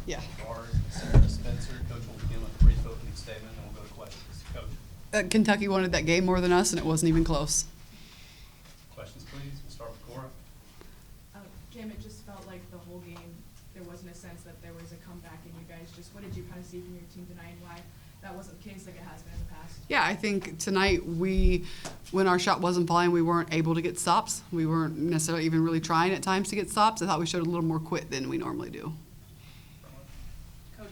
Yeah. Guard, Samara Spencer. Coach will begin with a brief opening statement, and we'll go to questions. Coach. Kentucky wanted that game more than us, and it wasn't even close. Questions, please. We'll start with Cora. Kim, it just felt like the whole game, there wasn't a sense that there was a comeback in you guys. Just what did you kind of see from your team tonight, and why that wasn't the case like it has been in the past? Yeah, I think tonight when our shot wasn't falling, we weren't able to get stops. We weren't necessarily even really trying at times to get stops. I thought we showed a little more quit than we normally do. Coach,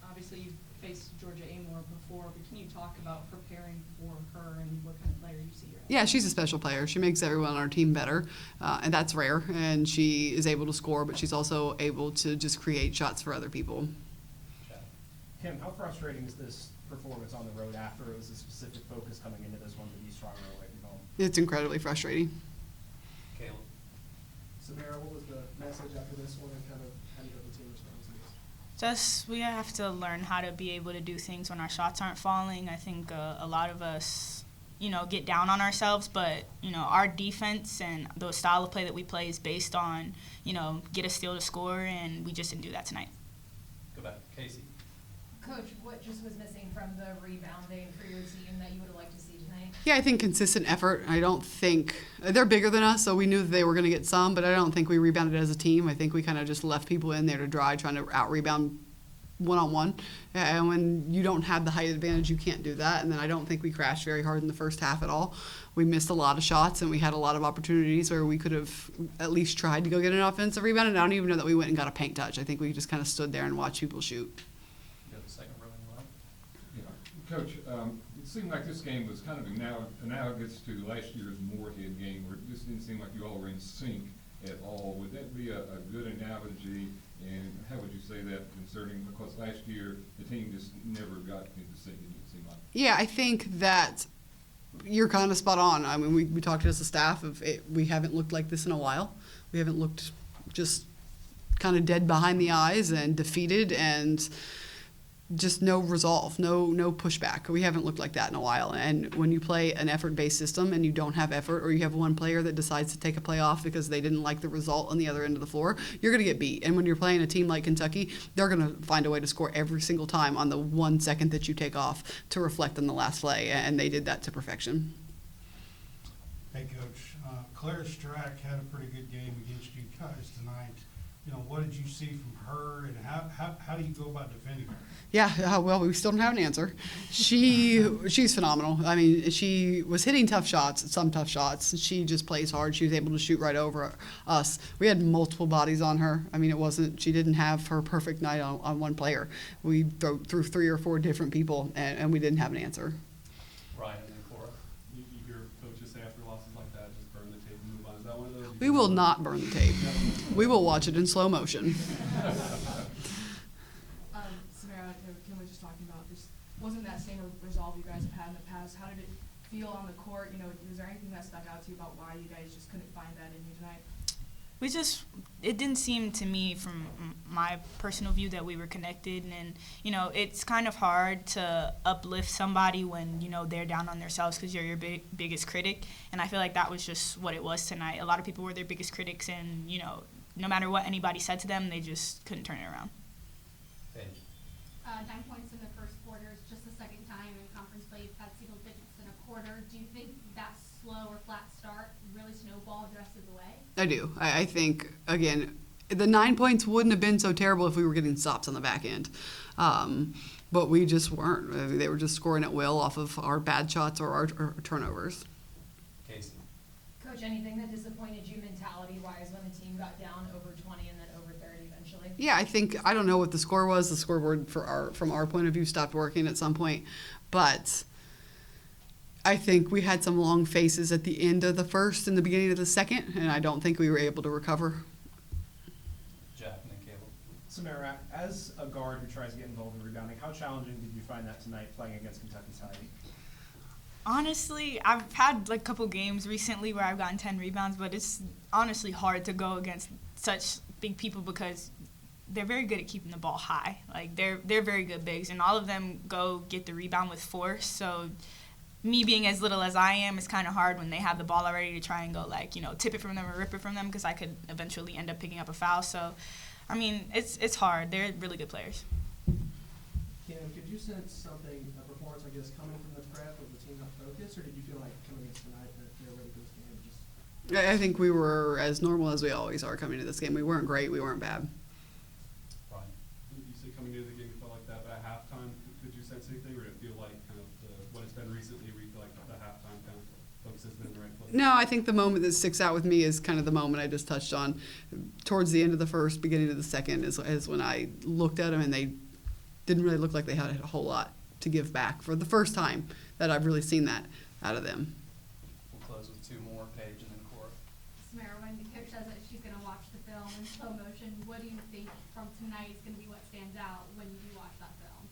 obviously you've faced Georgia Amor before, but can you talk about preparing for her and what kind of player you see her as? Yeah, she's a special player. She makes everyone on our team better, and that's rare. And she is able to score, but she's also able to just create shots for other people. Kim, how frustrating is this performance on the road after it was a specific focus coming into this one to be stronger away from home? It's incredibly frustrating. Caleb. Samara, what was the message after this one, and kind of how do you hope the team responds to this? Just we have to learn how to be able to do things when our shots aren't falling. I think a lot of us, get down on ourselves, but, our defense and the style of play that we play is based on, get a steal to score, and we just didn't do that tonight. Go back. Casey. Coach, what just was missing from the rebounding for your team that you would have liked to see tonight? Yeah, I think consistent effort. I don't think they're bigger than us, so we knew that they were going to get some, but I don't think we rebounded as a team. I think we kind of just left people in there to dry, trying to out-rebound one-on-one. And when you don't have the height advantage, you can't do that. And then I don't think we crashed very hard in the first half at all. We missed a lot of shots, and we had a lot of opportunities where we could have at least tried to go get an offensive rebound, and I don't even know that we went and got a paint touch. I think we just kind of stood there and watched people shoot. Go to the second row in the left. Yeah, Coach, it seemed like this game was kind of analogous to last year's Moorhead game, where it just didn't seem like you all were in sync at all. Would that be a good analogy, and how would you say that concerning, because last year the team just never got into sync, it seemed like? Yeah, I think that you're kind of spot on. I mean, we talked as a staff of it, we haven't looked like this in a while. We haven't looked just kind of dead behind the eyes and defeated and just no resolve, no pushback. We haven't looked like that in a while. And when you play an effort-based system and you don't have effort, or you have one player that decides to take a play off because they didn't like the result on the other end of the floor, you're going to get beat. And when you're playing a team like Kentucky, they're going to find a way to score every single time on the 1 second that you take off to reflect on the last play. And they did that to perfection. Hey, Coach. Claire Strack had a pretty good game against you guys tonight. What did you see from her, and how do you go about defending her? Yeah, well, we still don't have an answer. She's phenomenal. I mean, she was hitting some tough shots. She just plays hard. She was able to shoot right over us. We had multiple bodies on her. I mean, she didn't have her perfect night on one player. We threw 3 or 4 different people, and we didn't have an answer. Ryan and Cora. You hear coaches say after losses like that, just burn the tape and move on. Is that one of those? We will not burn the tape. We will watch it in slow motion. Samara, Kim was just talking about, just wasn't that same resolve you guys have had in the past? How did it feel on the court? Was there anything that stuck out to you about why you guys just couldn't find that in you tonight? It didn't seem to me from my personal view that we were connected, and it's kind of hard to uplift somebody when they're down on themselves because you're your biggest critic, and I feel like that was just what it was tonight. A lot of people were their biggest critics, and no matter what anybody said to them, they just couldn't turn it around. Paige. 9 points in the first quarter is just the second time in conference play you've had single digits in a quarter. Do you think that slow or flat start really snowballed the rest of the way? I do. I think, again, the 9 points wouldn't have been so terrible if we were getting stops on the back end. But we just weren't. I mean, they were just scoring at will off of our bad shots or our turnovers. Casey. Coach, anything that disappointed you mentality-wise when the team got down over 20 and then over 30 eventually? Yeah, I don't know what the score was. The scoreboard from our point of view stopped working at some point. But I think we had some long faces at the end of the first and the beginning of the second, and I don't think we were able to recover. Jack and then Caleb. Samara, as a guard who tries to get involved in rebounding, how challenging did you find that tonight playing against Kentucky's height? Honestly, I've had a couple games recently where I've gotten 10 rebounds, but it's honestly hard to go against such big people because they're very good at keeping the ball high. They're very good bigs, and all of them go get the rebound with force. So me being as little as I am, it's kind of hard when they have the ball already to try and go tip it from them or rip it from them, because I could eventually end up picking up a foul. So I mean, it's hard. They're really good players. Cam, could you sense something, a performance, I guess, coming from the prep of the team not focused, or did you feel like coming against tonight that they're ready for this game? Just I think we were as normal as we always are coming to this game. We weren't great. We weren't bad. Brian? You say coming into the game, you felt like that, but at halftime, could you sense anything, or did it feel like kind of what it's been recently, where you feel like the halftime kind of focus has been in the right place? No, I think the moment that sticks out with me is kind of the moment I just touched on. Towards the end of the first, beginning of the second is when I looked at them and they didn't really look like they had a whole lot to give back for the first time that I've really seen that out of them. We'll close with two more, Paige and then Cora. Samara, when the coach says that she's gonna watch the film in slow motion, what do you think from tonight is gonna be what stands out when you do watch that film?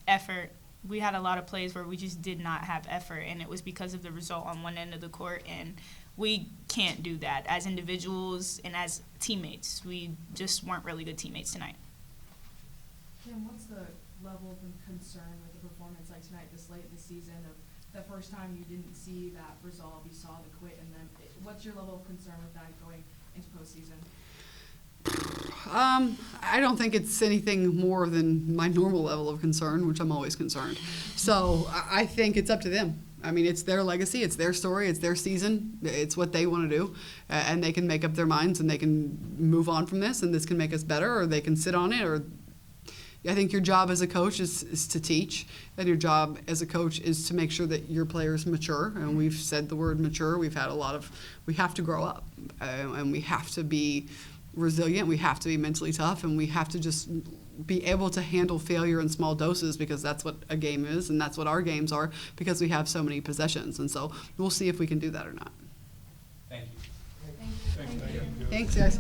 Effort. We had a lot of plays where we just did not have effort, and it was because of the result on one end of the court, and we can't do that as individuals and as teammates. We just weren't really good teammates tonight. Kim, what's the level of concern with the performance like tonight, this late in the season, of the first time you didn't see that resolve, you saw the quit, and then what's your level of concern with that going into postseason? I don't think it's anything more than my normal level of concern, which I'm always concerned. So I think it's up to them. I mean, it's their legacy, it's their story, it's their season, it's what they want to do, and they can make up their minds and they can move on from this, and this can make us better, or they can sit on it, or I think your job as a coach is to teach, and your job as a coach is to make sure that your players mature, and we've said the word mature. We have to grow up, and we have to be resilient, we have to be mentally tough, and we have to just be able to handle failure in small doses, because that's what a game is, and that's what our games are, because we have so many possessions. And so we'll see if we can do that or not. Thank you. Thank you. Thanks, guys.